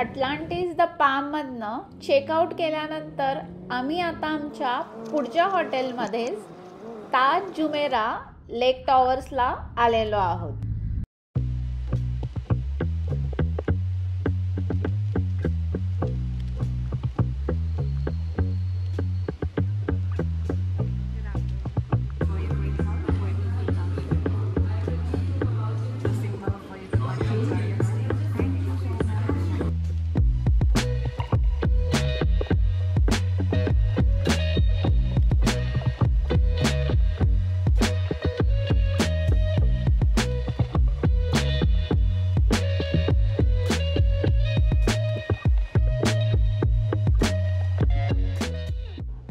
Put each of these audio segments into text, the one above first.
Atlantis the पाममधनं checkout केल्यानंतर आम्ही आता आमच्या पुढच्या हॉटेलमध्ये ताज जुमेरा लेक टॉवर्सला आलेलो आहोत.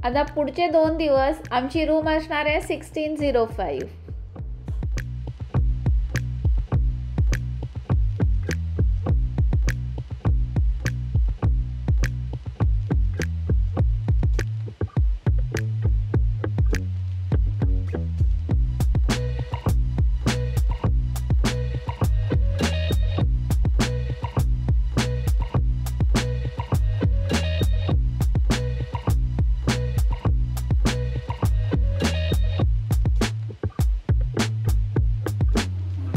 आता पुढचे 2 दिवस आमची रूम असणार आहे 1605.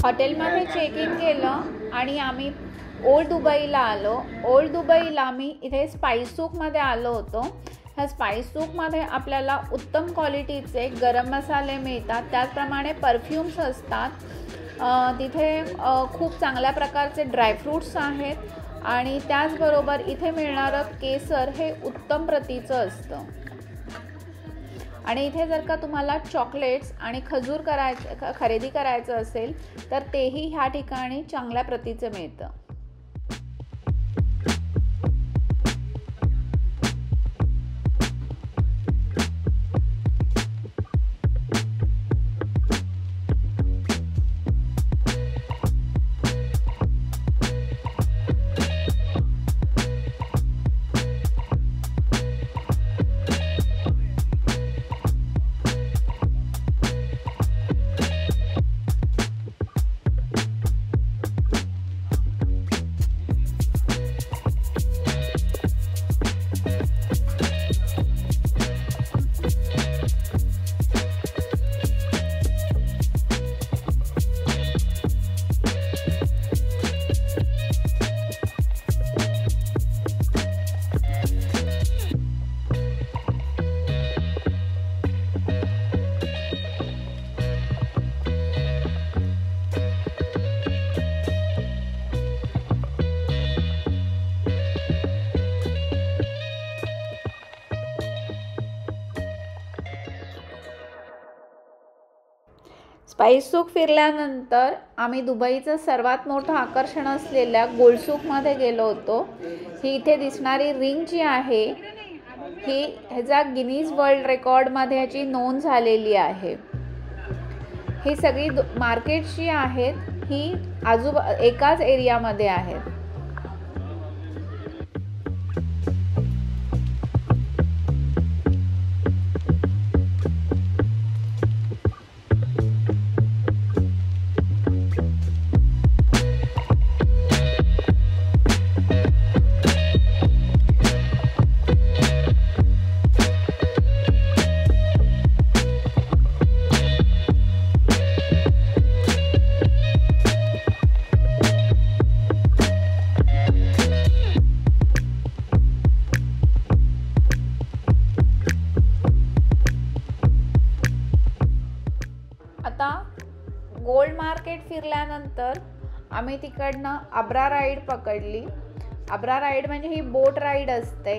हॉटेलमध्ये चेक इन केलं आणि आम्ही ओल्ड दुबईला आलो. ओल्ड दुबईला आम्ही इथे स्पाइस सूकमध्ये आलो होतो. ह्या स्पाइस सूकमध्ये आपल्याला उत्तम क्वालिटीचे गरम मसाले मिळतात, त्याचप्रमाणे परफ्यूम्स असतात. तिथे खूप चांगल्या प्रकारचे ड्रायफ्रूट्स आहेत आणि त्याचबरोबर इथे मिळणारं केसर हे उत्तम प्रतीचं असतं. आणि इथे जर का तुम्हाला चॉकलेट्स आणि खजूर खरेदी करायचं असेल तर तेही ह्या ठिकाणी चांगल्या प्रतीचं मिळतं. स्पाइस सूक फिरल्यानंतर आम्ही दुबईचं सर्वात मोठं आकर्षण असलेल्या गोल्ड सूकमध्ये गेलो होतो. ही इथे दिसणारी रिंग जी आहे ही ह्याचा गिनीज वर्ल्ड रेकॉर्डमध्ये ह्याची नोंद झालेली आहे. ही सगळी मार्केट्स जी आहेत ही एकाच एरियामध्ये आहेत. गोल्ड मार्केट फिरल्यानंतर आम्ही तिकडनं अब्रा राईड पकडली. अब्रा राईड म्हणजे ही बोट राईड असते.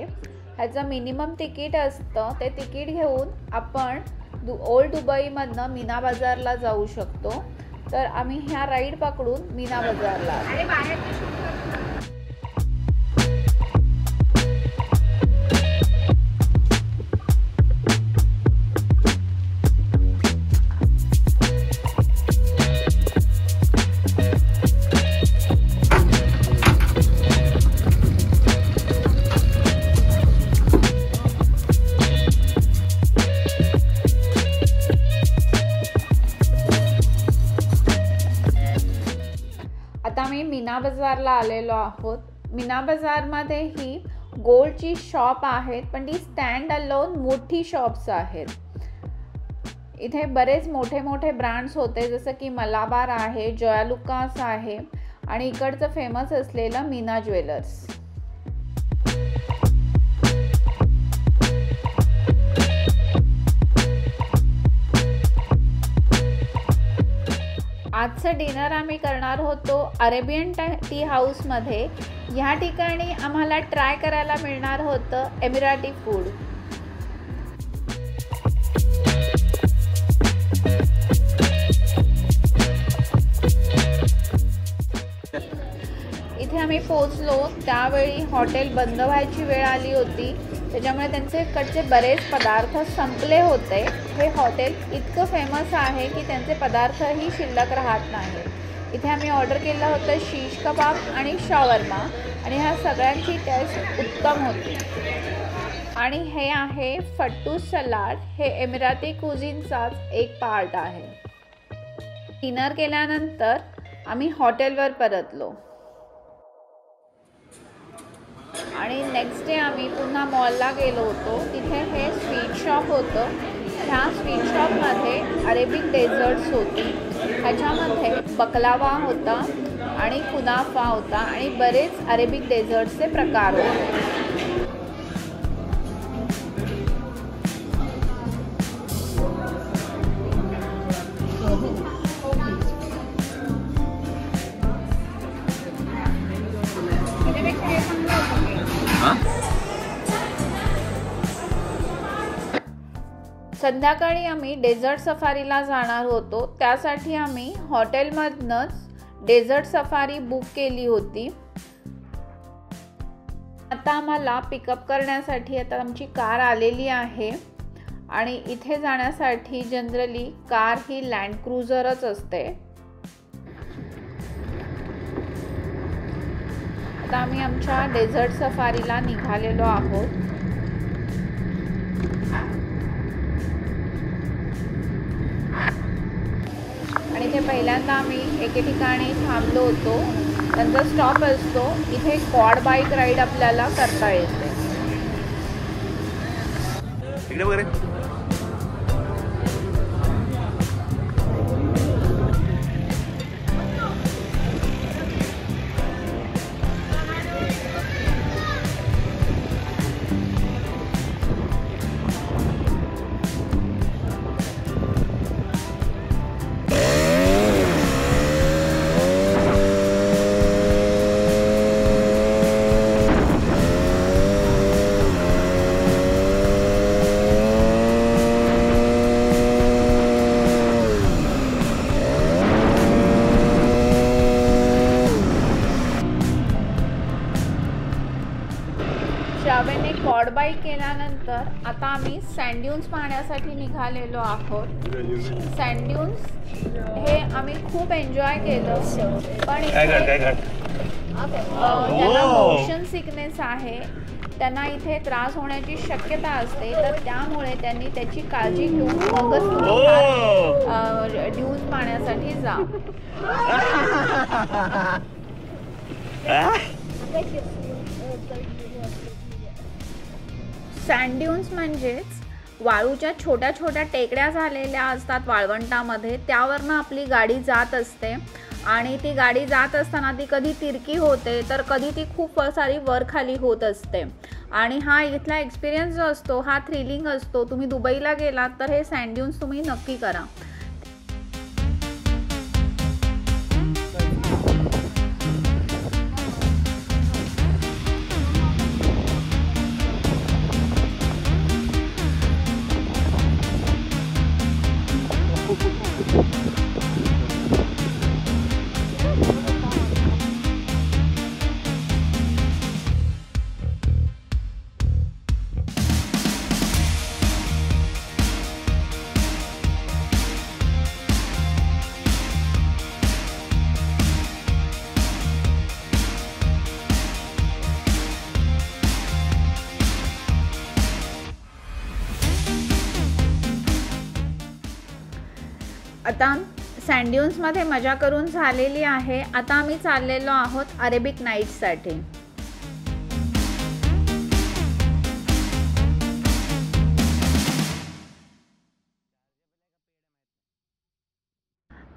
ह्याचं मिनिमम तिकीट असतं. ते तिकीट घेऊन आपण ओल्ड दुबईमधनं मीना बाजारला जाऊ शकतो. तर आम्ही ह्या राईड पकडून मीना बाजारला मीना बाजारला आलेलो आहोत. मीना बाजारमध्ये ही गोल्डची शॉप आहेत, पण ती स्टँड अलोन मोठी शॉप्स आहेत. इथे बरेच मोठे मोठे ब्रँड्स होते, जसं की मलाबार आहे, जॉयालुकास आहे आणि इकडचं फेमस असलेलं मीना ज्वेलर्स. आजचं डिनर आम्ही करणार होतो अरेबियन टी हाऊसमध्ये. ह्या ठिकाणी आम्हाला ट्राय करायला मिळणार होतं एमिराती फूड. इथे आम्ही पोचलो त्यावेळी हॉटेल बंद व्हायची वेळ आली होती, त्याच्यामुळे त्यांचे कडचे बरेच पदार्थ संपले होते. हे हॉटेल इतकं फेमस आहे की त्यांचे पदार्थही शिल्लक राहत नाहीत. इथे आम्ही ऑर्डर केलं होतं शीश कबाब आणि शॉवरमा आणि ह्या सगळ्यांची टेस्ट उत्तम होती. आणि हे आहे फट्टू सलाड. हे एमिराती कुझिनचाच एक पार्ट आहे. डिनर केल्यानंतर आम्ही हॉटेलवर परतलो आणि नेक्स्ट डे आम्ही पुन्हा मॉलला गेलो होतो. तिथे हे स्वीट शॉप होतं. ह्या स्वीट शॉपमध्ये अरेबिक डेझर्ट्स होती. ह्याच्यामध्ये बकलावा होता आणि कुनाफा होता आणि बरेच अरेबिक डेझर्ट्सचे प्रकार होते. संध्याकाळी आम्ही डेझर्ट सफारीला जाणार होतो. त्यासाठी आम्ही हॉटेलमधनंच डेझर्ट सफारी बुक केली होती. आता आम्हाला पिकअप करण्यासाठी आता आमची कार आलेली आहे आणि इथे जाण्यासाठी जनरली कार ही लँड क्रुझरच असते. आता आम्ही आमच्या डेझर्ट सफारीला निघालेलो आहोत. आणि इथे पहिल्यांदा आम्ही एके ठिकाणी थांबलो होतो. त्यांचा स्टॉप असतो. इथे क्वाड बाईक राईड आपल्याला करता येते. श्रावणने क्वाड बाईक केल्यानंतर आता आम्ही सँड ड्यून्स पाहण्यासाठी निघालेलो आहोत. सँड ड्यून्स हे आम्ही खूप एन्जॉय केलं, पण ज्यांना मोशन सिकनेस आहे त्यांना इथे त्रास होण्याची शक्यता असते, तर त्यामुळे त्यांनी त्याची काळजी घेऊन मगच ड्यून्स पाहण्यासाठी जा. सँड ड्यून्स म्हणजेच वाळूच्या छोट्या छोट्या टेकड्या झालेल्या असतात वाळवंटामध्ये, त्यावरनं आपली गाडी जात असते आणि ती गाडी जात असताना ती कधी तिरकी होते तर कधी ती खूप सारी वर खाली होत असते. आणि हा इथला एक्सपिरियन्स जो असतो हा थ्रिलिंग असतो. तुम्ही दुबईला गेलात तर हे सँड ड्यून्स तुम्ही नक्की करा. आता सँड ड्यून्समध्ये मजा करून झालेली आहे. आता आम्ही चाललेलो आहोत अरेबिक नाईट्ससाठी.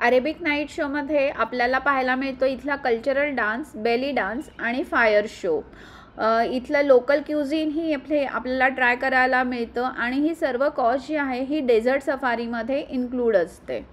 अरेबिक नाईट शोमध्ये आपल्याला पाहायला मिळतो इथला कल्चरल डान्स, बेली डान्स आणि फायर शो. इथलं लोकल क्युझिन ही आपल्याला ट्राय करायला मिळतं आणि ही सर्व कॉस्ट जी आहे ही डेझर्ट सफारीमध्ये इन्क्लूड असते.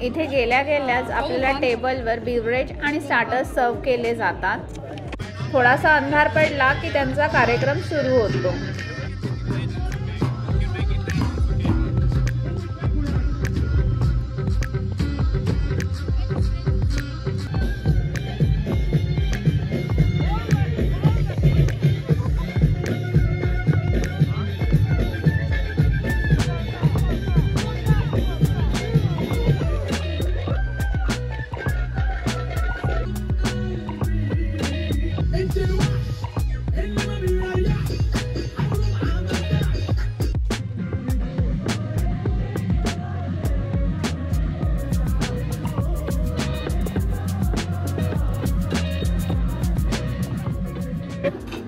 इथे गेल्याच आपल्याला टेबलवर बिव्हरेज आणि स्टार्टर्स सर्व केले जातात. थोडासा अंधार पडला की त्यांचा कार्यक्रम सुरू होतो.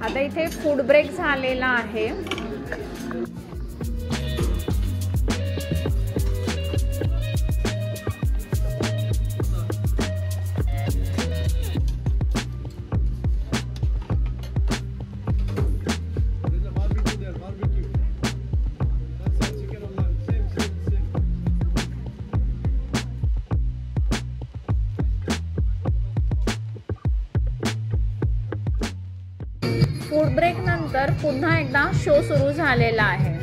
आता इथे फूड ब्रेक झालेला आहे. फूड ब्रेक नंतर पुन्हा एकदा शो सुरू झालेला आहे.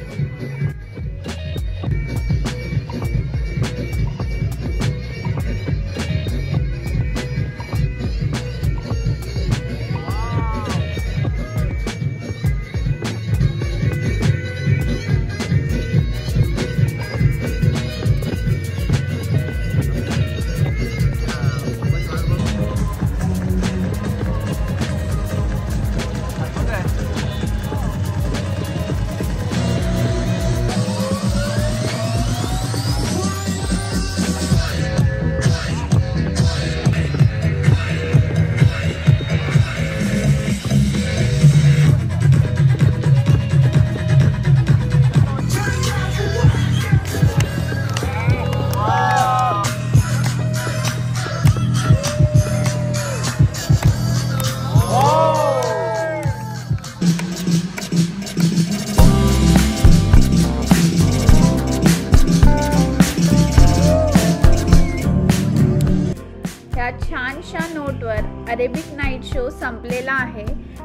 छानशा नोटवर अरेबिक नाईट शो संपलेला आहे.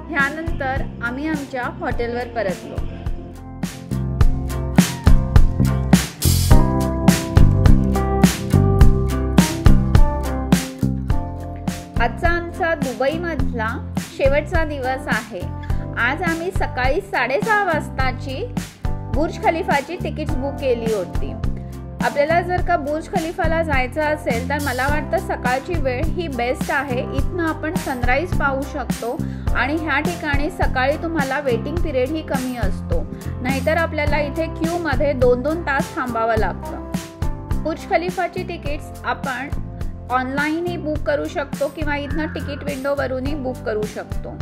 ह्यानंतर आम्ही आमच्या हॉटेलवर परतलो. आजचा आमचा दुबईमधला शेवटचा दिवस आहे. आज आम्ही सकाळी 6:30 वाजताची बुर्ज खलिफाची तिकीट्स बुक केली होती. आपल्याला जर का बुर्ज खलिफाला जायचं असेल तर मला वाटतं सकाळची वेळ ही बेस्ट आहे. इथनं आपण सनराईज पाहू शकतो आणि ह्या ठिकाणी सकाळी तुम्हाला वेटिंग पिरियड ही कमी असतो, नाहीतर आपल्याला इथे क्यूमध्ये 2-2 तास थांबावं लागतं. बुर्ज खलिफाची तिकीट्स आपण ऑनलाईनही बुक करू शकतो किंवा इथनं तिकीट विंडोवरूनही बुक करू शकतो.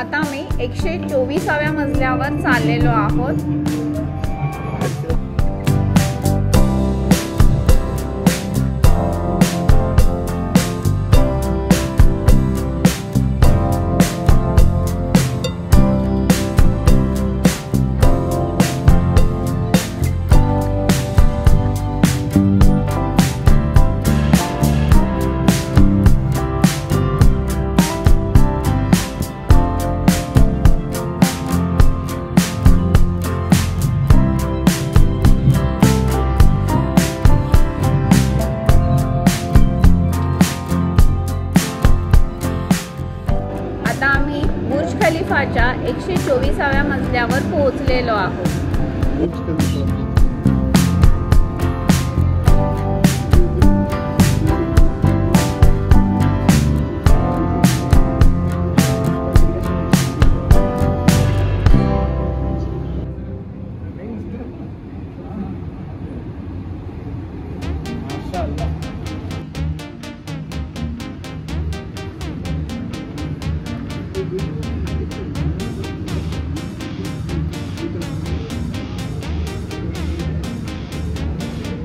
आता मी 124व्या मजल्यावर चाललेलो आहोत. 124व्या मजल्यावर पोहोचलेलो आहोत.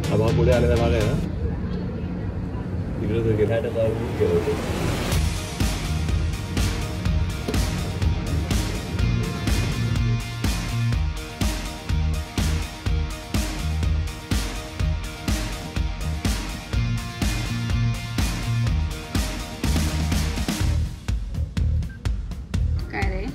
हा पुढे आलेला भाग आहे ना, तिकडे गेलो होतो. काय रे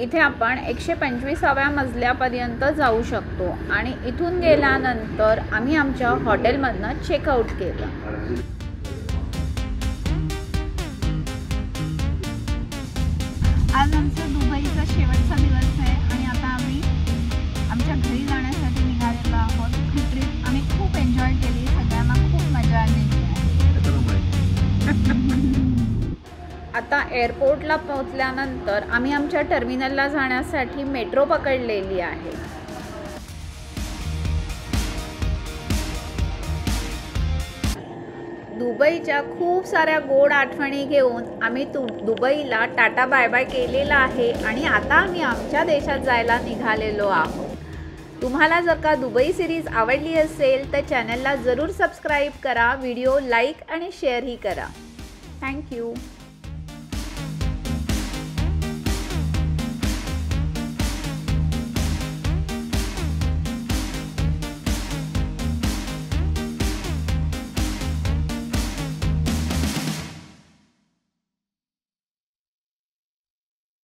इथे आपण 125व्या मजल्यापर्यंत जाऊ शकतो आणि इथून गेल्यानंतर आम्ही आमच्या हॉटेलमधनं चेकआउट केलं. आज आमचा दुबईचा शेवटचा दिवस आहे आणि आता आम्ही आमच्या घरी जाण्यासाठी निघालेलो आहोत. ही ट्रिप आम्ही खूप एन्जॉय केली, सगळ्यांना खूप मजा आली. आता एअरपोर्टला पोहोचल्यानंतर आम्ही आमच्या टर्मिनलला जाण्यासाठी मेट्रो पकडलेली आहे. दुबईच्या खूप साऱ्या गोड आठवणी घेऊन आम्ही दुबईला टाटा बाय बाय केलेला आहे आणि आता आम्ही आमच्या देशात जायला निघालेलो आहोत. तुम्हाला जर का दुबई सिरीज आवडली असेल तर चॅनलला जरूर सबस्क्राईब करा, व्हिडिओ लाईक आणि शेअरही करा. थँक्यू.